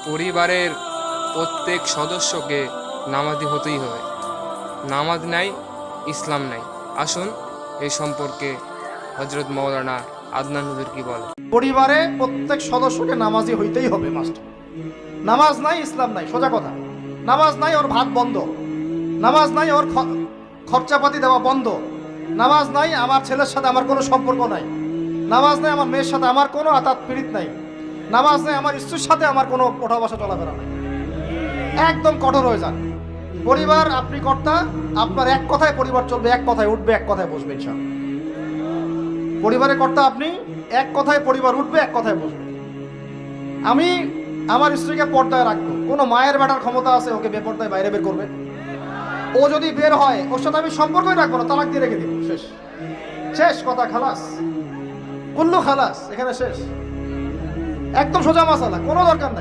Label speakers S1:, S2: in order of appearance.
S1: পরিবারের প্রত্যেক সদস্যকে নামাজি হতেই হবে। নামাজ নাই, ইসলাম নাই। আসুন এই সম্পর্কে হযরত মাওলানা আদনান হুজুর কি বলে।
S2: পরিবারে প্রত্যেক সদস্যকে নামাজি হইতেই হবে মাস্ট। নামাজ নাই, ইসলাম নাই, সোজা কথা। নামাজ নাই, ওর ভাত বন্ধ। নামাজ নাই, ওর খরচাপাতি দেওয়া বন্ধ। নামাজ নাই, আমার ছেলের সাথে আমার কোনো সম্পর্ক নাই। নামাজ নাই, আমার মেয়ের সাথে আমার কোনো আতাত পীড়িত নাই। নামাজ নাই, আমার স্ত্রীর সাথে আমার কোনো ওঠা বসা চলাফেরা নাই। একদম কঠোর হয়ে যান। পরিবার, আপনি কর্তা, আপনার এক কথায় পরিবার চলবে, এক কথায় উঠবে, এক কথায় বসবে ইনশাআল্লাহ। পরিবারের কর্তা আপনি, এক কথায় পরিবার উঠবে, এক কথায় বসবে। আমি আমার স্ত্রীকে পর্দায় রাখবো, কোনো মায়ের বেটার ক্ষমতা আছে ওকে বেপর্দায় বাইরে বের করবে? ও যদি বের হয়, ওর সাথে আমি সম্পর্কই রাখবো না, তালাক দিয়ে রেখে দিব, শেষ। শেষ কথা, খালাস, কুল্লু খালাস, এখানে শেষ। একদম সোজা মাসালা, কোনো দরকার নাই।